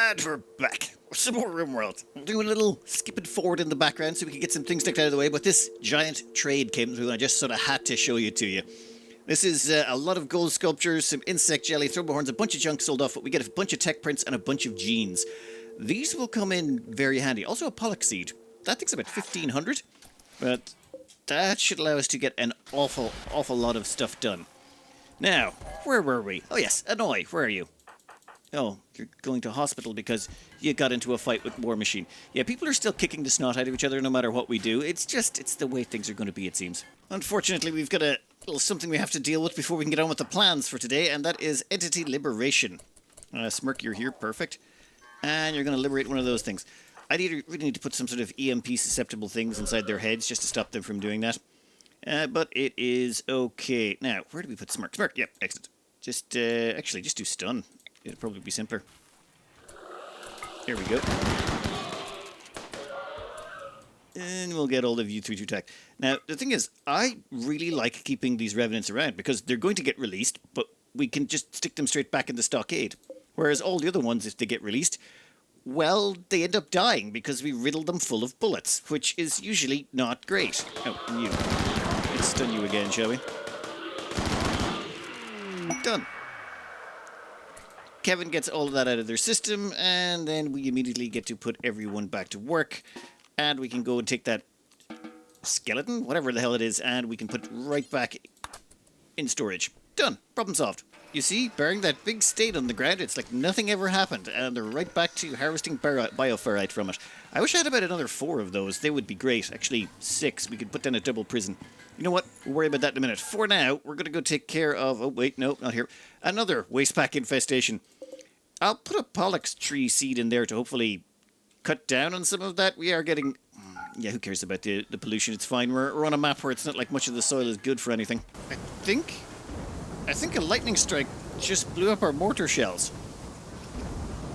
And we're back. Some more Rimworld. I'm doing a little skipping forward in the background so we can get some things knocked out of the way, but this giant trade came through and I just sort of had to show you to you. This is a lot of gold sculptures, some insect jelly, throwbar horns, a bunch of junk sold off, but we get a bunch of tech prints and a bunch of genes. These will come in very handy. Also a pollock seed. That thing's about 1500, but that should allow us to get an awful lot of stuff done. Now, where were we? Oh yes, Annoy, where are you? Oh, you're going to hospital because you got into a fight with War Machine. Yeah, people are still kicking the snot out of each other no matter what we do. It's the way things are going to be, it seems. Unfortunately, we've got a little something we have to deal with before we can get on with the plans for today, and that is entity liberation. Smirk, you're here, perfect. And you're going to liberate one of those things. I really need to put some sort of EMP susceptible things inside their heads just to stop them from doing that. But it is okay. Now, where do we put Smirk? Smirk, yep, excellent. Actually, just do stun. It'll probably be simpler. There we go. And we'll get all of you through to attack. Now, the thing is, I really like keeping these revenants around because they're going to get released, but we can just stick them straight back in the stockade. Whereas all the other ones, if they get released, well, they end up dying because we riddle them full of bullets, which is usually not great. Oh, and you. Let's stun you again, shall we? Done. Kevin gets all of that out of their system, and then we immediately get to put everyone back to work, and we can go and take that skeleton, whatever the hell it is, and we can put it right back in storage. Done. Problem solved. You see, bearing that big stain on the ground, it's like nothing ever happened, and they're right back to harvesting bioferrite from it. I wish I had about another 4 of those. They would be great. Actually, 6. We could put down a double prison. You know what? We'll worry about that in a minute. For now, we're going to go take care of... Oh, wait, no, not here. Another wastepack infestation. I'll put a pollock tree seed in there to hopefully cut down on some of that. We are getting... Yeah, who cares about the pollution? It's fine. We're on a map where it's not like much of the soil is good for anything. I think a lightning strike just blew up our mortar shells.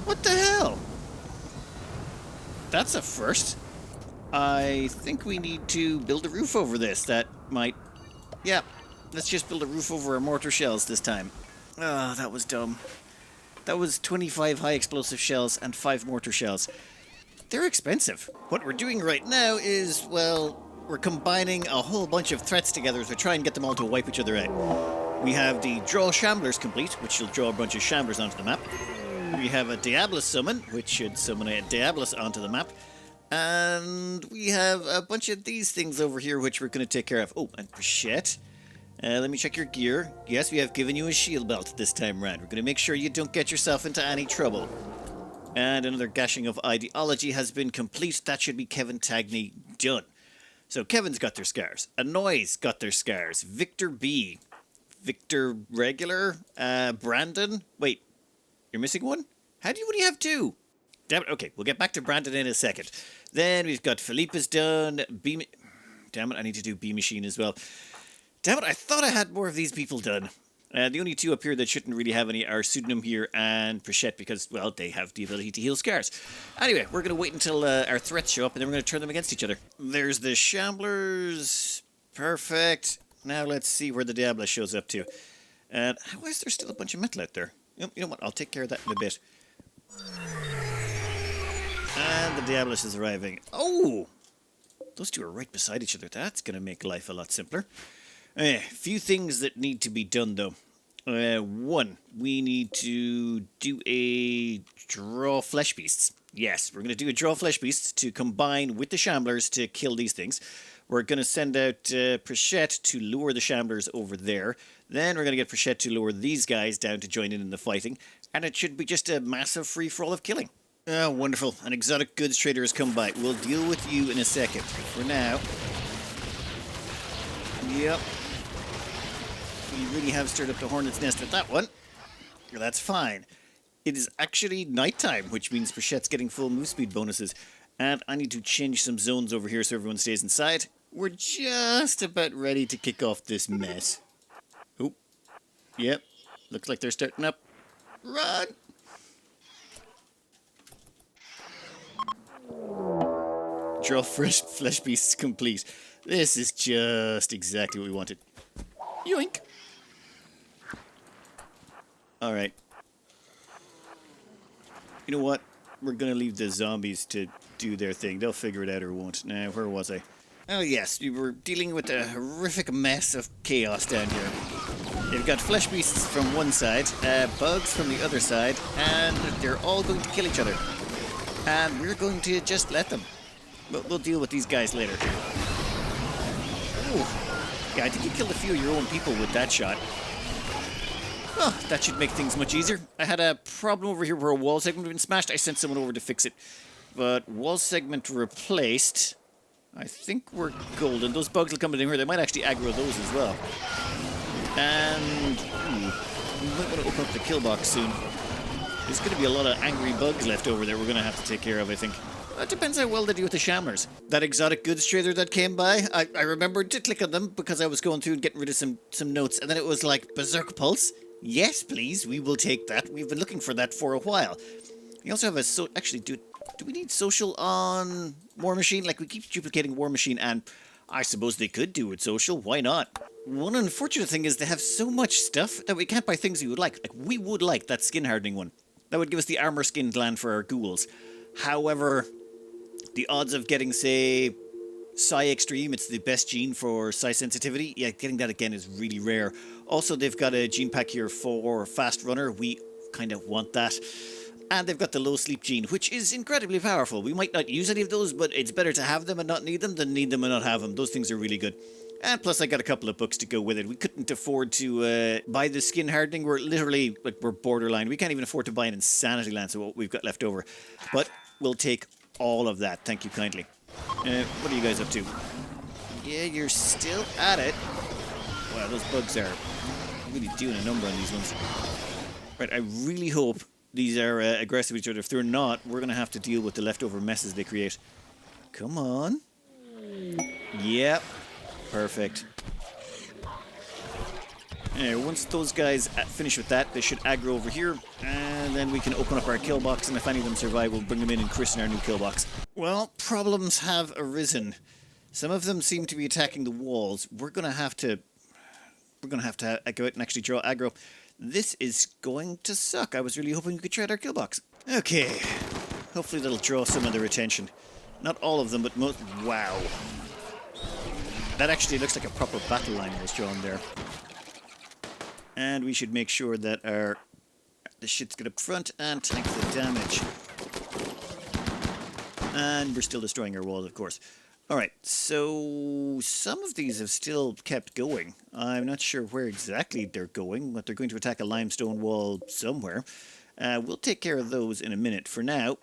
What the hell? That's a first. I think we need to build a roof over this. That might... Yeah, let's just build a roof over our mortar shells this time. Oh, that was dumb. That was 25 high explosive shells and 5 mortar shells. They're expensive. What we're doing right now is, well, we're combining a whole bunch of threats together to try and get them all to wipe each other out. We have the Draw Shamblers complete, which will draw a bunch of Shamblers onto the map. We have a Diabolus summon, which should summon a Diabolus onto the map. And we have a bunch of these things over here, which we're going to take care of. Oh, and Brichette. Let me check your gear. Yes, we have given you a shield belt this time round. We're going to make sure you don't get yourself into any trouble. And another gashing of ideology has been complete. That should be Kevin Tagney done. So Kevin's got their scars. Annoy's got their scars. Victor B. Victor Regular. Brandon. Wait, you're missing one? How do you only have 2? Damn it. Okay, we'll get back to Brandon in a second. Then we've got Philippa's done. Damn it, I need to do B Machine as well. Damn it, I thought I had more of these people done. The only 2 up here that shouldn't really have any are Pseudonym here and Brichette because, well, they have the ability to heal scars. Anyway, we're going to wait until our threats show up and then we're going to turn them against each other. There's the Shamblers. Perfect. Now let's see where the Diablo shows up to. And why is there still a bunch of metal out there? You know what, I'll take care of that in a bit. And the Diabolus is arriving. Oh! Those 2 are right beside each other. That's going to make life a lot simpler. Few things that need to be done, though. 1, we need to do a draw flesh beasts. Yes, we're going to do a draw flesh beasts to combine with the Shamblers to kill these things. We're going to send out Brichette to lure the Shamblers over there. Then we're going to get Brichette to lure these guys down to join in the fighting. And it should be just a massive free-for-all of killing. Oh, wonderful. An exotic goods trader has come by. We'll deal with you in a second. For now... Yep. We really have stirred up the hornet's nest with that one. That's fine. It is actually nighttime, which means Brichette's getting full move speed bonuses. And I need to change some zones over here so everyone stays inside. We're just about ready to kick off this mess. Oh. Yep. Looks like they're starting up. Run! Draw fresh flesh beasts complete. This is just exactly what we wanted. Yoink! Alright. You know what? we're gonna leave the zombies to do their thing. They'll figure it out or won't. Now, where was I? Oh yes, we were dealing with a horrific mess of chaos down here. You've got flesh beasts from one side, bugs from the other side, and they're all going to kill each other. And we're going to just let them. We'll deal with these guys later. Ooh. Yeah, I think you killed a few of your own people with that shot. Oh, that should make things much easier. I had a problem over here where a wall segment had been smashed. I sent someone over to fix it. But wall segment replaced. I think we're golden. Those bugs will come in here. They might actually aggro those as well. And we might want to open up the kill box soon. There's going to be a lot of angry bugs left over there we're going to have to take care of, I think. It depends how well they do with the shamblers. That exotic goods trader that came by, I remembered to click on them because I was going through and getting rid of some notes. And then it was like, Berserk Pulse? Yes, please, we will take that. We've been looking for that for a while. We also have a... Actually, do we need social on War Machine? Like, we keep duplicating War Machine, and I suppose they could do with social. Why not? One unfortunate thing is they have so much stuff that we can't buy things we would like. Like, we would like that skin hardening one. That would give us the armor skin gland for our ghouls. However, the odds of getting, say, Psi Extreme, it's the best gene for Psi sensitivity. Yeah, getting that again is really rare. Also, they've got a gene pack here for Fast Runner. We kind of want that. And they've got the low sleep gene, which is incredibly powerful. We might not use any of those, but it's better to have them and not need them than need them and not have them. Those things are really good. And plus, I got a couple of books to go with it. We couldn't afford to buy the skin hardening. We're literally, like, we're borderline. We can't even afford to buy an Insanity Lance of what we've got left over. But we'll take all of that. Thank you kindly. What are you guys up to? Yeah, you're still at it. Wow, those bugs are really doing a number on these ones. Right, I really hope these are aggressive with each other. If they're not, we're going to have to deal with the leftover messes they create. Come on. Yep. Perfect. Once those guys finish with that, they should aggro over here, and then we can open up our kill box, and if any of them survive, we'll bring them in and christen our new kill box. Well, problems have arisen. Some of them seem to be attacking the walls. We're going to have to go out and actually draw aggro. This is going to suck. I was really hoping we could try out our kill box. Okay. Hopefully that'll draw some of their attention. Not all of them, but most. Wow. That actually looks like a proper battle line was drawn there. And we should make sure that the shits get up front and tank the damage. And we're still destroying our walls, of course. Alright, so some of these have still kept going. I'm not sure where exactly they're going, but they're going to attack a limestone wall somewhere. We'll take care of those in a minute. For now,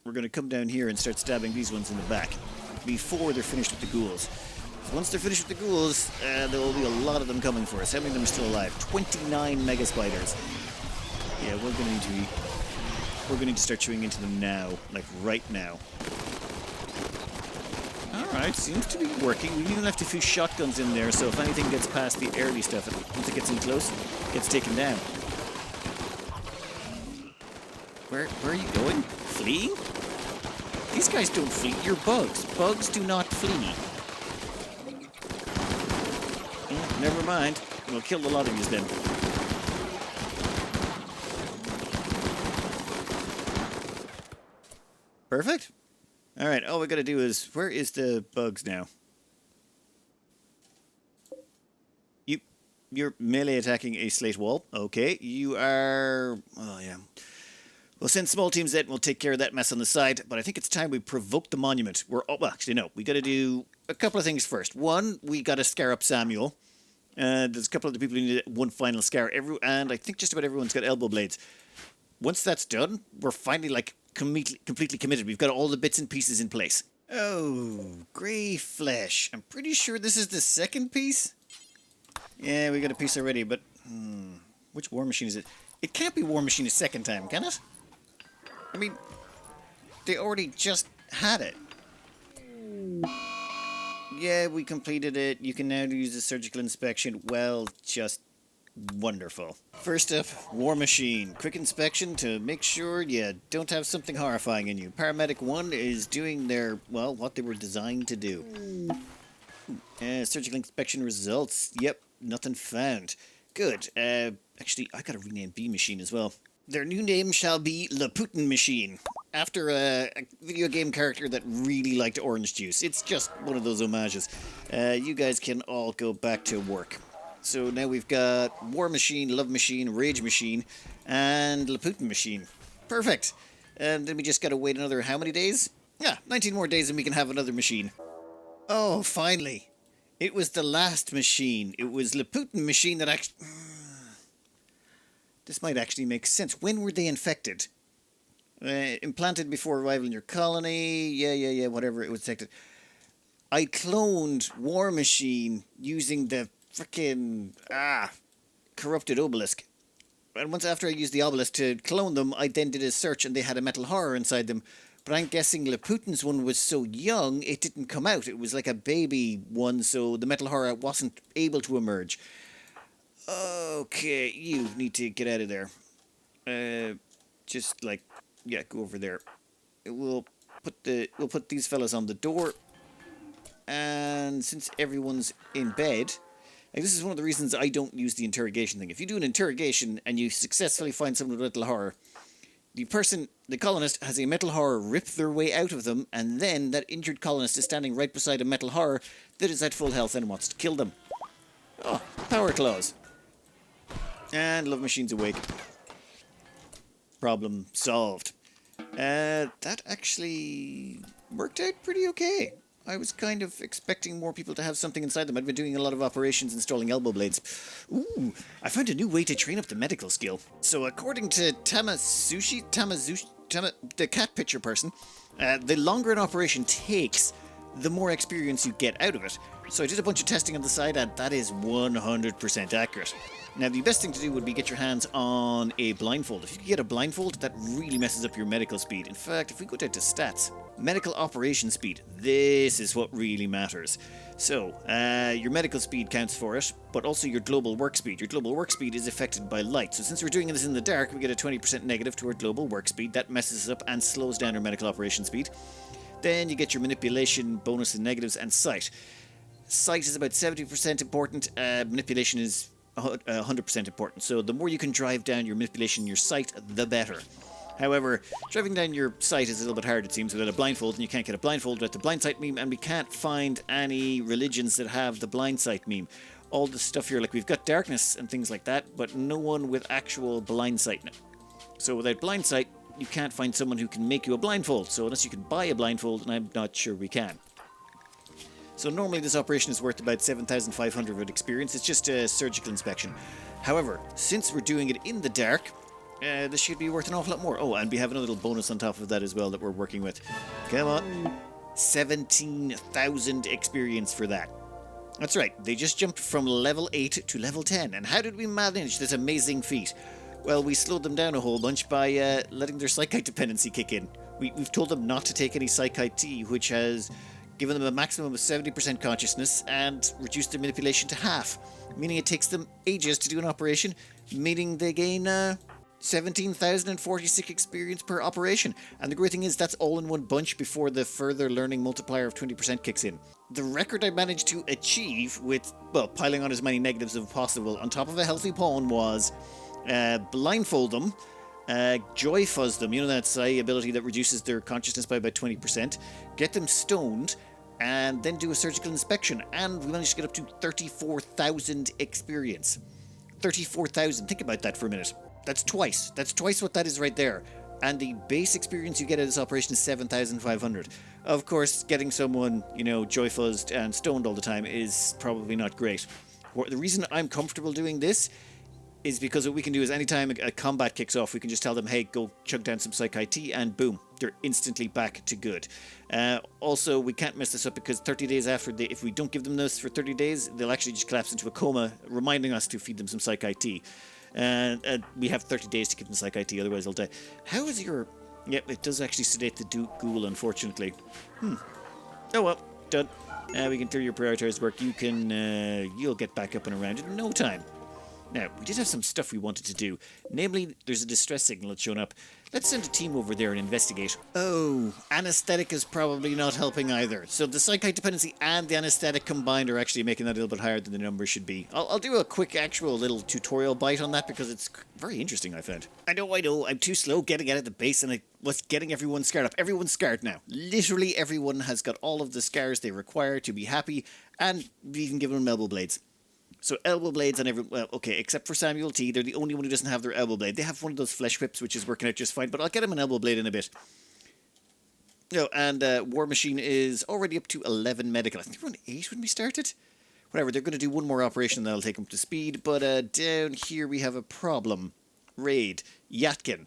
we're going to come down here and start stabbing these ones in the back before they're finished with the ghouls. Once they're finished with the ghouls, there will be a lot of them coming for us. How many of them are still alive? 29 mega spiders. Yeah, we're going to need to start chewing into them now, like right now. Alright, seems to be working. We even left a few shotguns in there, so if anything gets past the early stuff, once it gets in close, it gets taken down. Where are you going? Fleeing? These guys don't flee. You're bugs. Bugs do not flee. Never mind. We'll kill a lot of you then. Perfect. Alright, all we gotta do is... Where is the bugs now? You're melee attacking a slate wall. Okay, you are... Oh, yeah. We'll send small teams in and we'll take care of that mess on the side, but I think it's time we provoke the monument. Well, actually, no. We gotta do a couple of things first. One, we gotta scare up Samuel. There's a couple of the people who need one final scare. And I think just about everyone's got elbow blades. Once that's done, we're finally, like, completely committed. We've got all the bits and pieces in place. Oh, grey flesh. I'm pretty sure this is the second piece. Yeah, we got a piece already, but... which War Machine is it? It can't be War Machine a second time, can it? I mean, they already just had it. Yeah, we completed it. You can now use the surgical inspection. Well, just wonderful. First up, War Machine. Quick inspection to make sure you don't have something horrifying in you. Paramedic 1 is doing their, well, what they were designed to do. Surgical inspection results. Yep, nothing found. Good. Actually, I gotta rename B Machine as well. Their new name shall be Le Putin Machine. after a video game character that really liked orange juice. It's just one of those homages. You guys can all go back to work. So now we've got War Machine, Love Machine, Rage Machine, and Laputin Machine. Perfect. And then we just gotta wait another how many days? Yeah, 19 more days and we can have another machine. Oh, finally. It was the last machine. It was Laputin Machine that actually... This might actually make sense. When were they infected? Implanted before arrival in your colony. Yeah, whatever it was detected. I cloned War Machine using the frickin' corrupted obelisk. And once after I used the obelisk to clone them, I then did a search and they had a metal horror inside them. But I'm guessing Laputin's one was so young, it didn't come out. It was like a baby one, so the metal horror wasn't able to emerge. Okay, you need to get out of there. Just like, yeah, go over there. We'll put these fellas on the door. And since everyone's in bed, like, this is one of the reasons I don't use the interrogation thing. If you do an interrogation and you successfully find someone with metal horror, the colonist has a metal horror rip their way out of them, and then that injured colonist is standing right beside a metal horror that is at full health and wants to kill them. Oh, power claws. And Love Machine's awake. Problem solved. That actually worked out pretty okay. I was kind of expecting more people to have something inside them. I've been doing a lot of operations installing elbow blades. Ooh, I found a new way to train up the medical skill. So according to Tamazushi, the cat picture person, the longer an operation takes, the more experience you get out of it. So I did a bunch of testing on the side, and that is 100% accurate. Now, the best thing to do would be get your hands on a blindfold. If you can get a blindfold, that really messes up your medical speed. In fact, if we go down to stats, medical operation speed, this is what really matters. So, your medical speed counts for it, but also your global work speed. Your global work speed is affected by light. So since we're doing this in the dark, we get a 20% negative to our global work speed. That messes us up and slows down our medical operation speed. Then you get your manipulation, bonus and negatives, and sight. Sight is about 70% important. Manipulation is 100% important. So the more you can drive down your manipulation and your sight, the better. However, driving down your sight is a little bit hard, it seems, without a blindfold, and you can't get a blindfold without the blind sight meme, and we can't find any religions that have the blind sight meme. All the stuff here, like we've got darkness and things like that, but no one with actual blind sight now. So without blind sight, you can't find someone who can make you a blindfold. So unless you can buy a blindfold, and I'm not sure we can. So normally this operation is worth about 7,500 with experience. It's just a surgical inspection. However, since we're doing it in the dark, this should be worth an awful lot more. Oh, and we have another little bonus on top of that as well that we're working with. Come on. 17,000 experience for that. That's right. They just jumped from level 8 to level 10. And how did we manage this amazing feat? Well, we slowed them down a whole bunch by letting their Psychite dependency kick in. We've told them not to take any Psychite tea, which has given them a maximum of 70% consciousness and reduced their manipulation to half, meaning it takes them ages to do an operation, meaning they gain 17,046 experience per operation. And the great thing is that's all in one bunch before the further learning multiplier of 20% kicks in. The record I managed to achieve with, well, piling on as many negatives as possible on top of a healthy pawn was blindfold them, joy fuzz them, you know that psi ability that reduces their consciousness by about 20%, get them stoned, and then do a surgical inspection, and we managed to get up to 34,000 experience. 34,000, think about that for a minute. That's twice what that is right there. And the base experience you get out of this operation is 7,500. Of course, getting someone, joy fuzzed and stoned all the time is probably not great. The reason I'm comfortable doing this is because what we can do is anytime a combat kicks off, we can just tell them, hey, go chug down some Psychite tea, and boom, they're instantly back to good. Also, we can't mess this up because 30 days after, if we don't give them this for 30 days, they'll actually just collapse into a coma, reminding us to feed them some Psychite tea. And we have 30 days to give them Psychite tea, otherwise they'll die. How is your... Yep, it does actually sedate the ghoul, unfortunately. Oh well, done. We can do your prioritized work. You'll get back up and around in no time. Now, we did have some stuff we wanted to do. Namely, there's a distress signal that's shown up. Let's send a team over there and investigate. Oh, anesthetic is probably not helping either. So the psychite dependency and the anesthetic combined are actually making that a little bit higher than the numbers should be. I'll do a quick actual little tutorial bite on that because it's very interesting, I found. I know, I'm too slow getting at the base and I was getting everyone scarred up. Everyone's scarred now. Literally everyone has got all of the scars they require to be happy, and we've even given them elbow blades. So elbow blades on everyone, well, okay, except for Samuel T. They're the only one who doesn't have their elbow blade. They have one of those flesh whips, which is working out just fine, but I'll get him an elbow blade in a bit. No, and War Machine is already up to 11 medical. I think we're on 8 when we started. Whatever, they're going to do one more operation and that'll take them up to speed, but down here we have a problem. Raid. Yatkin.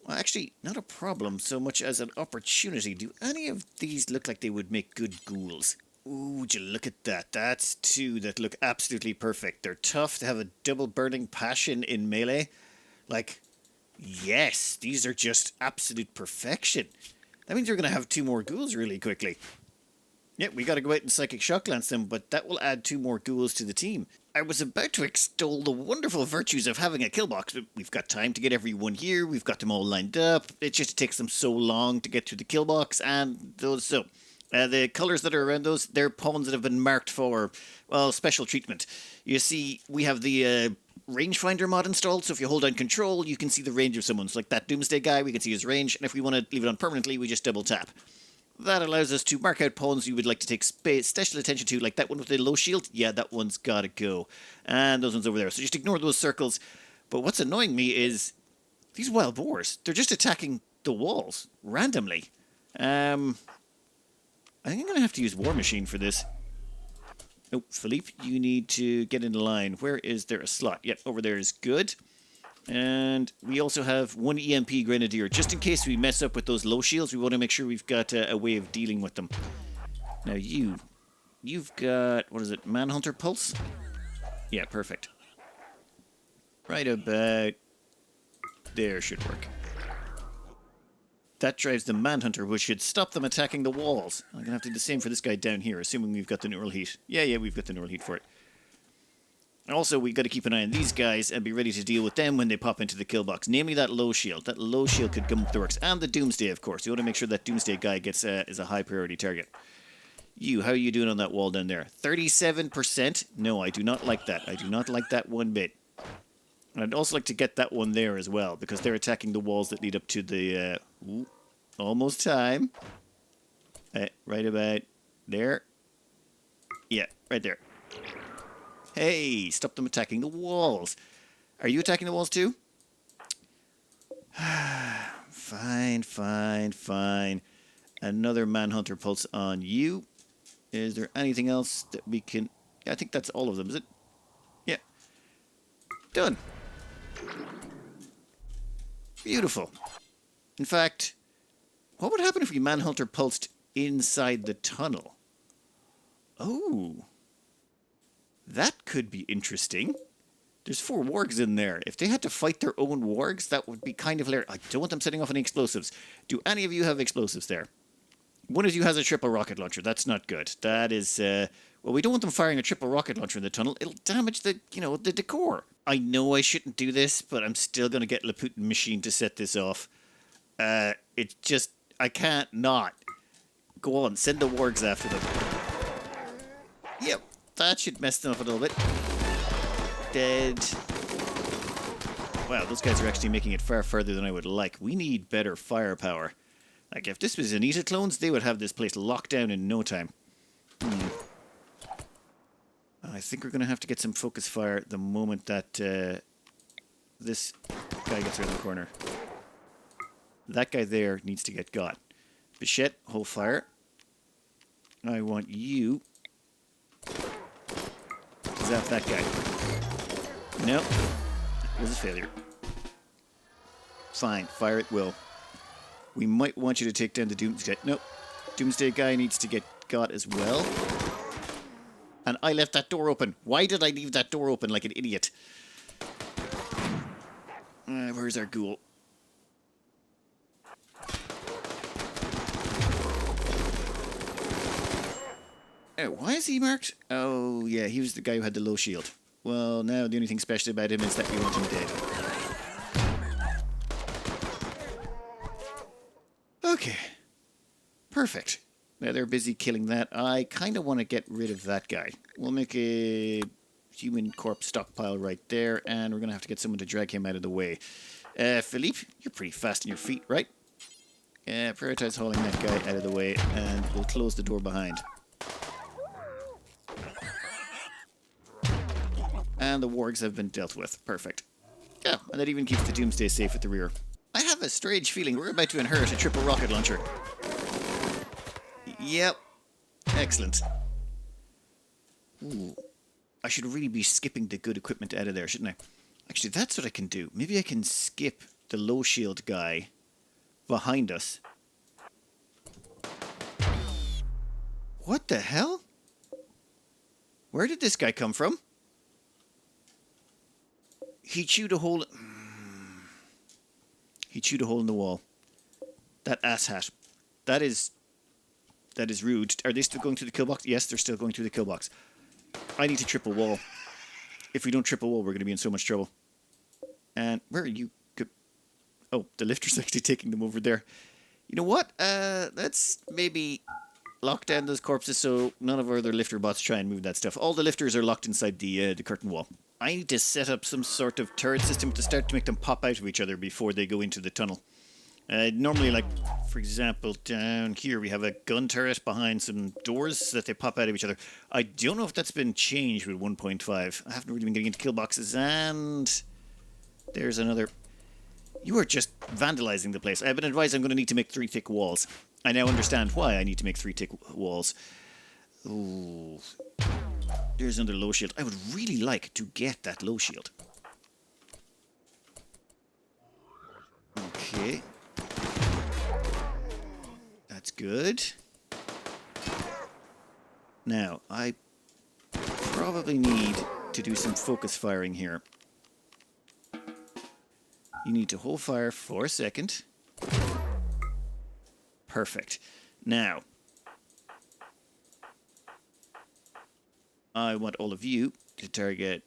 Well, actually, not a problem so much as an opportunity. Do any of these look like they would make good ghouls? Ooh, would you look at that? That's 2 that look absolutely perfect. They're tough. They have a double burning passion in melee. Like, yes, these are just absolute perfection. That means you're going to have 2 more ghouls really quickly. Yep, we got to go out and psychic shock lance them, but that will add 2 more ghouls to the team. I was about to extol the wonderful virtues of having a kill box, but we've got time to get everyone here. We've got them all lined up. It just takes them so long to get to the kill box, and those so. The colours that are around those, they're pawns that have been marked for, well, special treatment. You see, we have the rangefinder mod installed, so if you hold down control, you can see the range of someone. So like that Doomsday guy, we can see his range, and if we want to leave it on permanently, we just double tap. That allows us to mark out pawns you would like to take special attention to, like that one with the low shield. Yeah, that one's got to go. And those ones over there. So just ignore those circles. But what's annoying me is these wild boars. They're just attacking the walls randomly. I think I'm going to have to use War Machine for this. Oh, Philippe, you need to get in line. Where is there a slot? Yep, over there is good. And we also have 1 EMP Grenadier. Just in case we mess up with those low shields, we want to make sure we've got a way of dealing with them. Now you've got, what is it, Manhunter Pulse? Yeah, perfect. Right about there should work. That drives the Manhunter, which should stop them attacking the walls. I'm going to have to do the same for this guy down here, assuming we've got the neural heat. Yeah, we've got the neural heat for it. Also, we've got to keep an eye on these guys and be ready to deal with them when they pop into the kill box. Namely, that low shield. That low shield could come up the works. And the Doomsday, of course. You want to make sure that Doomsday guy gets is a high priority target. How are you doing on that wall down there? 37%? No, I do not like that. I do not like that one bit. And I'd also like to get that one there as well, because they're attacking the walls that lead up to the... almost time. Right about there. Yeah, right there. Hey, stop them attacking the walls. Are you attacking the walls too? Fine. Another Manhunter Pulse on you. Is there anything else that we can... Yeah, I think that's all of them, is it? Yeah. Done. Beautiful. In fact, what would happen if we Manhunter Pulsed inside the tunnel? Oh. That could be interesting. There's 4 wargs in there. If they had to fight their own wargs, that would be kind of hilarious. I don't want them setting off any explosives. Do any of you have explosives there? One of you has a triple rocket launcher. That's not good. That is, well, we don't want them firing a triple rocket launcher in the tunnel. It'll damage the, the decor. I know I shouldn't do this, but I'm still going to get Laputin Machine to set this off. It's just, I can't not. Go on, send the wargs after them. Yep, that should mess them up a little bit. Dead. Wow, those guys are actually making it far further than I would like. We need better firepower. Like, if this was Anita clones, they would have this place locked down in no time. I think we're going to have to get some focus fire the moment that this guy gets around the corner. That guy there needs to get got. Bichette, hold fire. I want you to zap that guy. Nope. It was a failure. Fine, fire at will. We might want you to take down the Doomsday. Nope. Doomsday guy needs to get got as well. And I left that door open. Why did I leave that door open like an idiot? Where's our ghoul? Oh, why is he marked? Oh, yeah, he was the guy who had the low shield. Well, now the only thing special about him is that we want him dead. Okay. Perfect. Now they're busy killing that. I kind of want to get rid of that guy. We'll make a human corpse stockpile right there, and we're going to have to get someone to drag him out of the way. Philippe, you're pretty fast on your feet, right? Prioritize hauling that guy out of the way, and we'll close the door behind. And the wargs have been dealt with. Perfect. Yeah, and that even keeps the Doomsday safe at the rear. I have a strange feeling we're about to inherit a triple rocket launcher. Yep. Excellent. Ooh. I should really be skipping the good equipment out of there, shouldn't I? Actually, that's what I can do. Maybe I can skip the low shield guy behind us. What the hell? Where did this guy come from? He chewed a hole... He chewed a hole in the wall. That asshat. That is rude. Are they still going through the kill box? Yes, they're still going through the kill box. I need to triple wall. If we don't triple wall, we're going to be in so much trouble. And where are you? Oh, the lifter's actually taking them over there. You know what? Let's maybe lock down those corpses so none of our other lifter bots try and move that stuff. All the lifters are locked inside the curtain wall. I need to set up some sort of turret system to start to make them pop out of each other before they go into the tunnel. Normally, like, for example, down here we have a gun turret behind some doors so that they pop out of each other. I don't know if that's been changed with 1.5. I haven't really been getting into kill boxes, and there's another... You are just vandalizing the place. I've been advised I'm going to need to make 3 thick walls. I now understand why I need to make 3 thick walls. Ooh. There's another low shield. I would really like to get that low shield. Okay. That's good. Now, I probably need to do some focus firing here. You need to hold fire for a second. Perfect. Now, I want all of you to target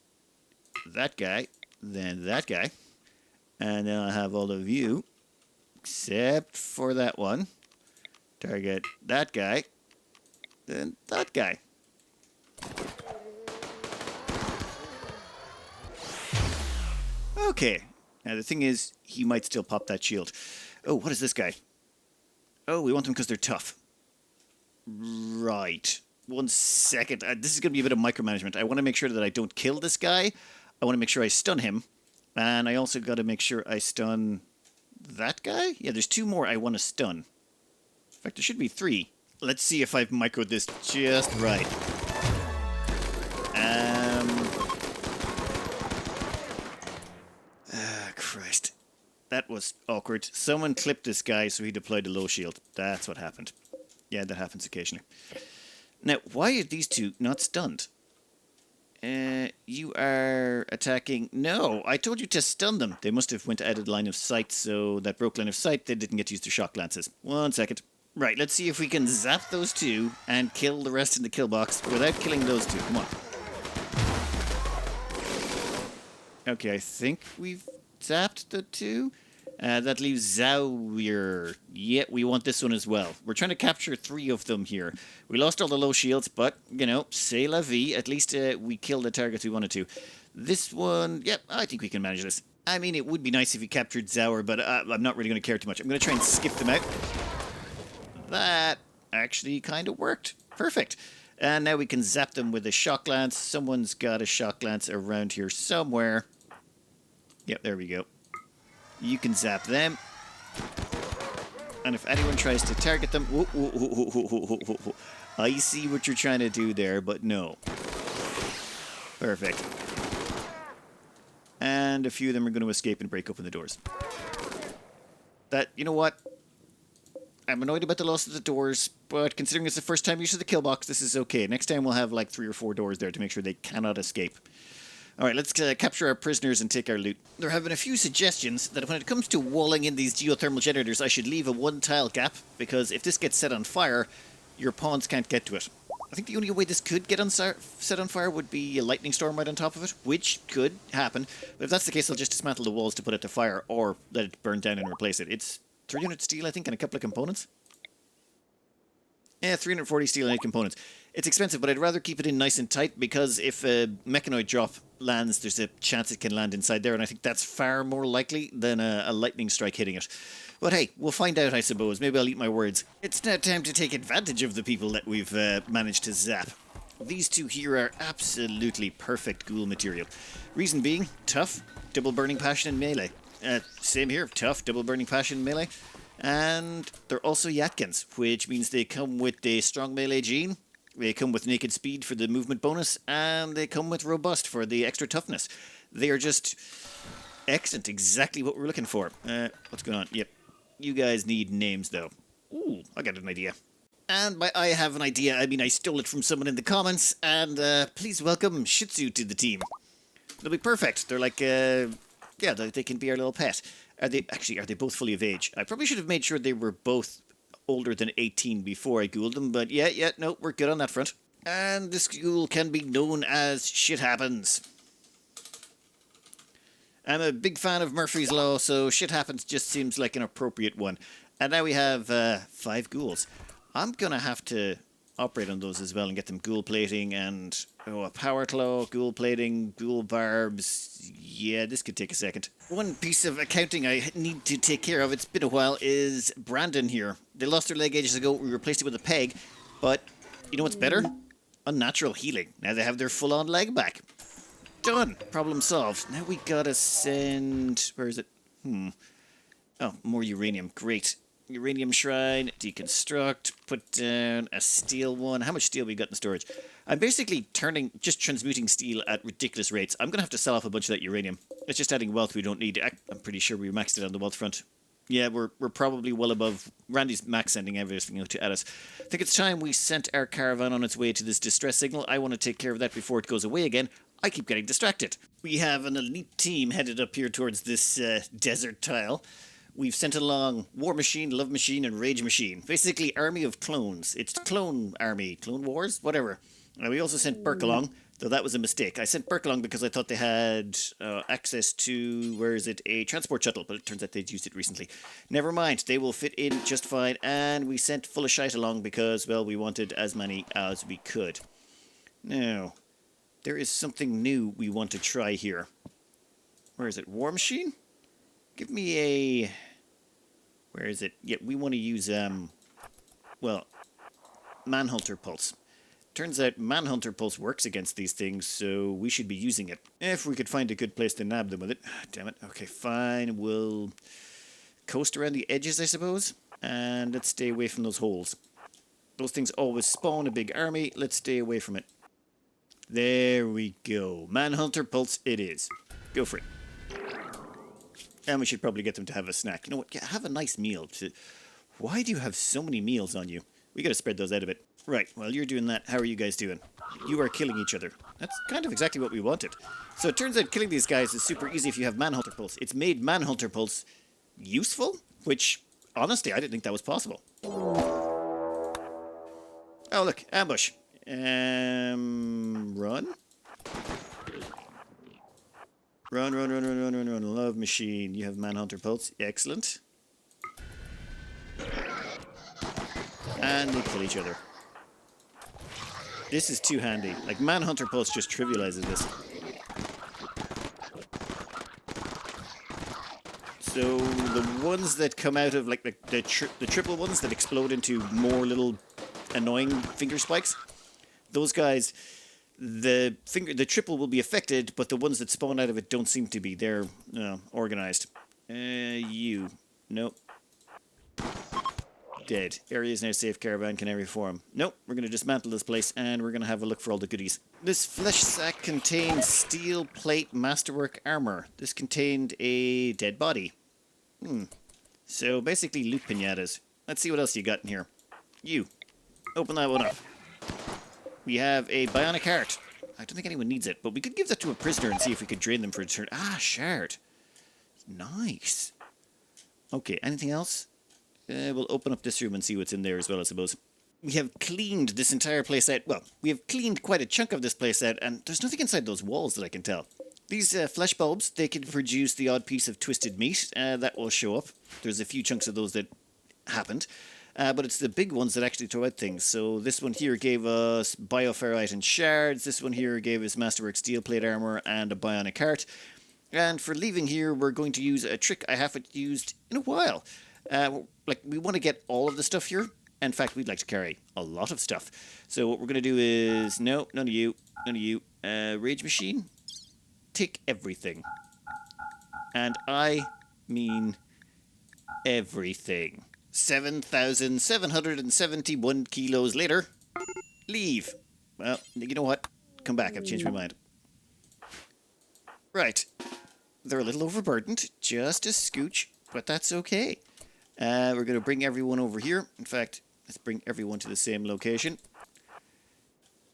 that guy, then that guy, and then I'll have all of you, except for that one, target that guy, then that guy. Okay. Now the thing is, he might still pop that shield. Oh, what is this guy? Oh, we want them because they're tough. Right. 1 second. This is going to be a bit of micromanagement. I want to make sure that I don't kill this guy. I want to make sure I stun him. And I also got to make sure I stun that guy. Yeah, there's 2 more I want to stun. In fact, there should be 3. Let's see if I've microed this just right. Christ. That was awkward. Someone clipped this guy so he deployed a low shield. That's what happened. Yeah, that happens occasionally. Now, why are these 2 not stunned? You are attacking... No, I told you to stun them. They must have went out of line of sight, so that broke line of sight, they didn't get to use their shock lances. 1 second. Right, let's see if we can zap those 2 and kill the rest in the kill box without killing those 2. Come on. Okay, I think we've zapped the 2. That leaves Zawir. Yeah, we want this one as well. We're trying to capture 3 of them here. We lost all the low shields, but, you know, c'est la vie. At least we killed the targets we wanted to. This one, yep, I think we can manage this. I mean, it would be nice if we captured Zawir, but I'm not really going to care too much. I'm going to try and skip them out. That actually kind of worked. Perfect. And now we can zap them with a shock lance. Someone's got a shock lance around here somewhere. Yep, there we go. You can zap them. And if anyone tries to target them... I see what you're trying to do there, but no. Perfect. And a few of them are going to escape and break open the doors. That, you know what? I'm annoyed about the loss of the doors, but considering it's the first time use of the kill box, this is okay. Next time we'll have like 3 or 4 doors there to make sure they cannot escape. Alright, let's capture our prisoners and take our loot. There have been a few suggestions that when it comes to walling in these geothermal generators, I should leave a 1 tile gap, because if this gets set on fire, your pawns can't get to it. I think the only way this could get set on fire would be a lightning storm right on top of it, which could happen. But if that's the case, I'll just dismantle the walls to put it to fire, or let it burn down and replace it. It's 300 steel, I think, and a couple of components. Yeah, 340 steel and 8 components. It's expensive, but I'd rather keep it in nice and tight, because if a mechanoid drop lands, there's a chance it can land inside there, and I think that's far more likely than a lightning strike hitting it. But hey, we'll find out, I suppose. Maybe I'll eat my words. It's now time to take advantage of the people that we've managed to zap. These two here are absolutely perfect ghoul material. Reason being, tough, double burning passion and melee. Same here, tough, double burning passion, melee. And they're also Yatkins, which means they come with a strong melee gene, they come with naked speed for the movement bonus, and they come with robust for the extra toughness. They are just excellent, exactly what we're looking for. What's going on? Yep, you guys need names though. Ooh, I got an idea. And by I have an idea, I mean I stole it from someone in the comments, and please welcome Shih Tzu to the team. They'll be perfect. They're like, yeah, they can be our little pet. Are they both fully of age? I probably should have made sure they were both older than 18 before I ghouled them, but yeah, no, we're good on that front. And this ghoul can be known as Shit Happens. I'm a big fan of Murphy's Law, so Shit Happens just seems like an appropriate one. And now we have 5 ghouls. I'm going to have to operate on those as well and get them ghoul plating and a power claw, ghoul plating, ghoul barbs. Yeah, this could take a second. One piece of accounting I need to take care of, it's been a while, is Brandon here. They lost their leg ages ago, we replaced it with a peg, but you know what's better? Unnatural healing. Now they have their full-on leg back. Done. Problem solved. Now we gotta send... Where is it? Oh, more uranium. Great. Uranium shrine, deconstruct, put down a steel one. How much steel we got in storage? I'm basically just transmuting steel at ridiculous rates. I'm going to have to sell off a bunch of that uranium. It's just adding wealth we don't need. I'm pretty sure we maxed it on the wealth front. Yeah, we're probably well above. Randy's max sending everything out to Hediffs. I think it's time we sent our caravan on its way to this distress signal. I want to take care of that before it goes away again. I keep getting distracted. We have an elite team headed up here towards this desert tile. We've sent along War Machine, Love Machine, and Rage Machine. Basically, army of clones. It's clone army, clone wars, whatever. We also sent Burke along, though that was a mistake. I sent Burke along because I thought they had access to, a transport shuttle, but it turns out they'd used it recently. Never mind, they will fit in just fine, and we sent Full of Shite along because, well, we wanted as many as we could. Now, there is something new we want to try here. Where is it? War Machine? Give me a... Where is it? Yeah, we want to use, Manhunter Pulse. Turns out Manhunter Pulse works against these things, so we should be using it. If we could find a good place to nab them with it. Damn it. Okay, fine. We'll coast around the edges, I suppose. And let's stay away from those holes. Those things always spawn a big army. Let's stay away from it. There we go. Manhunter Pulse it is. Go for it. And we should probably get them to have a snack. You know what? Yeah, have a nice meal. Why do you have so many meals on you? We gotta spread those out a bit. Right, while you're doing that, how are you guys doing? You are killing each other. That's kind of exactly what we wanted. So it turns out killing these guys is super easy if you have Manhunter Pulse. It's made Manhunter Pulse useful, which, honestly, I didn't think that was possible. Oh, look, ambush. Run? Run. Love Machine. You have Manhunter Pulse. Excellent. And they kill each other. This is too handy. Like, Manhunter Pulse just trivializes this. So, the ones that come out of, like, the triple ones that explode into more little annoying finger spikes, those guys... The triple will be affected, but the ones that spawn out of it don't seem to be. They're organized. Nope. Dead. Area is now safe. Caravan can now reform. Nope. We're going to dismantle this place, and we're going to have a look for all the goodies. This flesh sack contains steel plate masterwork armor. This contained a dead body. So basically loot pinatas. Let's see what else you got in here. You. Open that one up. We have a bionic heart. I don't think anyone needs it, but we could give that to a prisoner and see if we could drain them for a turn. Ah, shard. Nice. Okay, anything else? We'll open up this room and see what's in there as well, I suppose. we have cleaned this entire place out. Well, we have cleaned quite a chunk of this place out, and there's nothing inside those walls that I can tell. These flesh bulbs, they can produce the odd piece of twisted meat. That will show up. There's a few chunks of those that happened. But it's the big ones that actually throw out things. So this one here gave us bioferrite and shards. This one here gave us masterwork steel plate armor and a bionic heart. And for leaving here, we're going to use a trick I haven't used in a while. We want to get all of the stuff here. In fact, we'd like to carry a lot of stuff. So what we're going to do is... No, none of you. None of you. Rage machine. Take everything. And I mean everything. 7,771 kilos later. Leave. Well, you know what? Come back. I've changed my mind. Right. They're a little overburdened. Just a scooch. But that's okay. We're going to bring everyone over here. In fact, let's bring everyone to the same location.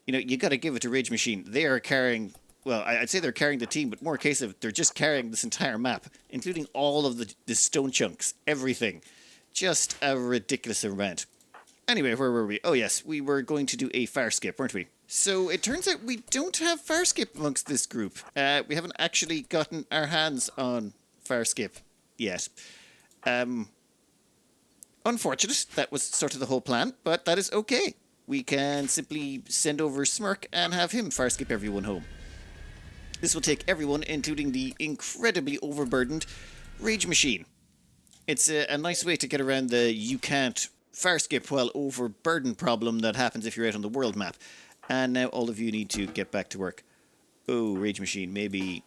You know, you got to give it to Rage Machine. They are carrying... Well, I'd say they're carrying the team, but more a case of they're just carrying this entire map, including all of the stone chunks. Everything. Just a ridiculous amount. Anyway, where were we? Oh yes, we were going to do a fire skip, weren't we? So it turns out we don't have fire skip amongst this group. We haven't actually gotten our hands on fire skip yet. Unfortunate, that was sort of the whole plan, but that is okay. We can simply send over Smirk and have him fire skip everyone home. This will take everyone, including the incredibly overburdened Rage Machine. It's a nice way to get around the you can't fire skip while overburdened problem that happens if you're out on the world map. And now all of you need to get back to work. Oh, Rage Machine, maybe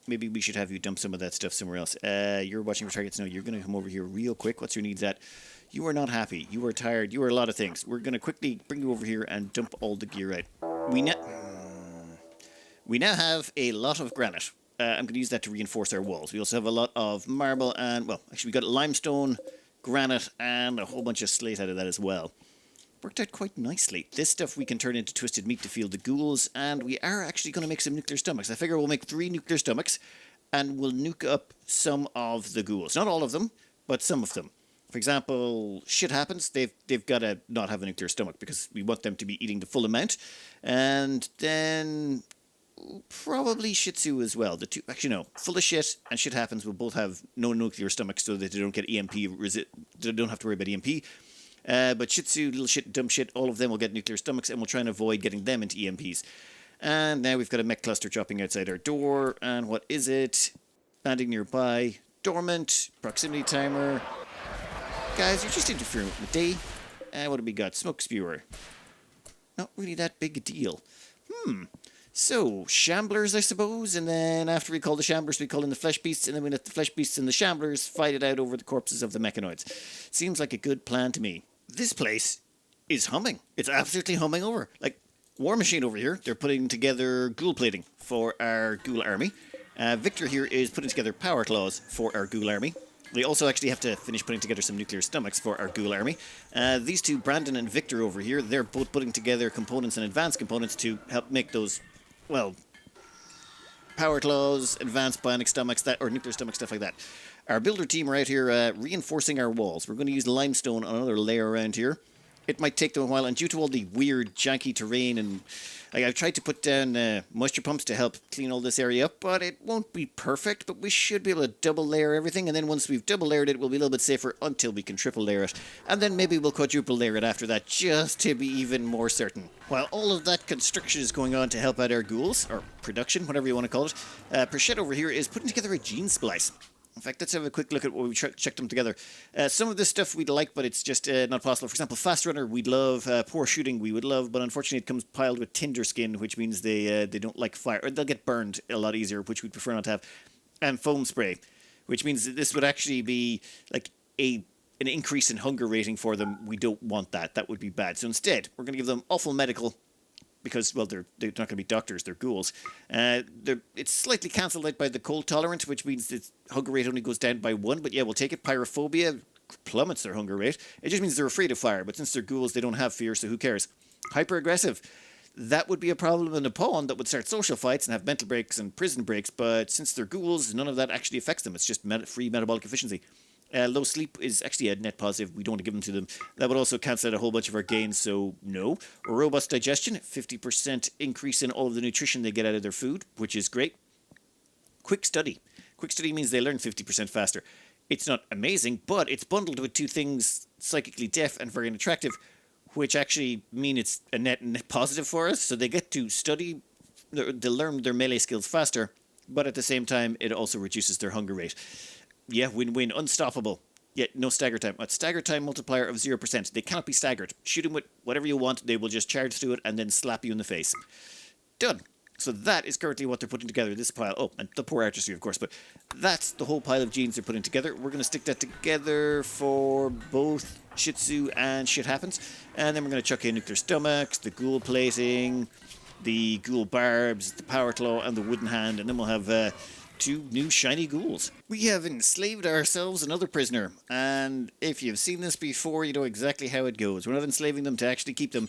we should have you dump some of that stuff somewhere else. You're watching for targets. No, you're going to come over here real quick. What's your needs at? You are not happy. You are tired. You are a lot of things. We're going to quickly bring you over here and dump all the gear out. We now have a lot of granite. I'm going to use that to reinforce our walls. We also have a lot of marble and, well, actually we got limestone, granite, and a whole bunch of slate out of that as well. Worked out quite nicely. This stuff we can turn into twisted meat to field the ghouls, and we are actually going to make some nuclear stomachs. I figure we'll make 3 nuclear stomachs, and we'll nuke up some of the ghouls. Not all of them, but some of them. For example, shit happens, they've got to not have a nuclear stomach, because we want them to be eating the full amount. And then... probably Shih Tzu as well. The two, actually no, full of shit and shit happens will both have no nuclear stomachs so that they don't get EMP, they don't have to worry about EMP. But Shih Tzu, little shit, dumb shit, all of them will get nuclear stomachs, and we'll try and avoid getting them into EMPs. And now we've got a mech cluster dropping outside our door, and what is it? Landing nearby, dormant, proximity timer. Guys, you're just interfering with my day. What have we got? Smoke spewer. Not really that big a deal. So, shamblers, I suppose, and then after we call the shamblers, we call in the flesh beasts, and then we let the flesh beasts and the shamblers fight it out over the corpses of the mechanoids. Seems like a good plan to me. This place is humming. It's absolutely humming over. Like, War Machine over here, they're putting together ghoul plating for our ghoul army. Victor here is putting together power claws for our ghoul army. We also actually have to finish putting together some nuclear stomachs for our ghoul army. These two, Brandon and Victor over here, they're both putting together components and advanced components to help make those... well, power claws, advanced bionic stomachs, or nuclear stomach, stuff like that. Our builder team are out here reinforcing our walls. We're going to use limestone on another layer around here. It might take them a while, and due to all the weird, janky terrain, and I've tried to put down moisture pumps to help clean all this area up, but it won't be perfect, but we should be able to double layer everything, and then once we've double layered it, we'll be a little bit safer until we can triple layer it, and then maybe we'll quadruple layer it after that, just to be even more certain. While all of that construction is going on to help out our ghouls, or production, whatever you want to call it, Perchette over here is putting together a gene splice. In fact, let's have a quick look at what we checked them together. Some of this stuff we'd like, but it's just not possible. For example, Fast Runner, we'd love. Poor Shooting, we would love, but unfortunately it comes piled with tinder skin, which means they don't like fire. Or they'll get burned a lot easier, which we'd prefer not to have. And Foam Spray, which means that this would actually be like an increase in hunger rating for them. We don't want that. That would be bad. So instead, we're going to give them awful medical, because, well, they're not going to be doctors, they're ghouls. It's slightly cancelled out by the cold tolerant, which means the hunger rate only goes down by 1, but yeah, we'll take it. Pyrophobia plummets their hunger rate. It just means they're afraid of fire, but since they're ghouls, they don't have fear, so who cares? Hyper-aggressive. That would be a problem in a pawn that would start social fights and have mental breaks and prison breaks, but since they're ghouls, none of that actually affects them. It's just free metabolic efficiency. Low sleep is actually a net positive. We don't want to give them to them. That would also cancel out a whole bunch of our gains, so no. Robust digestion, 50% increase in all of the nutrition they get out of their food, which is great. Quick study. Quick study means they learn 50% faster. It's not amazing, but it's bundled with two things, psychically deaf and very unattractive, which actually mean it's a net positive for us. So they get to study, they learn their melee skills faster, but at the same time, it also reduces their hunger rate. Yeah, win-win, unstoppable. Yet no stagger time. A stagger time multiplier of 0%. They cannot be staggered. Shoot them with whatever you want, they will just charge through it and then slap you in the face. Done. So that is currently what they're putting together, this pile. Oh, and the poor artistry, of course, but that's the whole pile of genes they're putting together. We're going to stick that together for both Shih Tzu and Shit Happens. And then we're going to chuck in nuclear stomachs, the ghoul plating, the ghoul barbs, the power claw, and the wooden hand. And then we'll have 2 new shiny ghouls. We have enslaved ourselves another prisoner. And if you've seen this before, you know exactly how it goes. We're not enslaving them to actually keep them.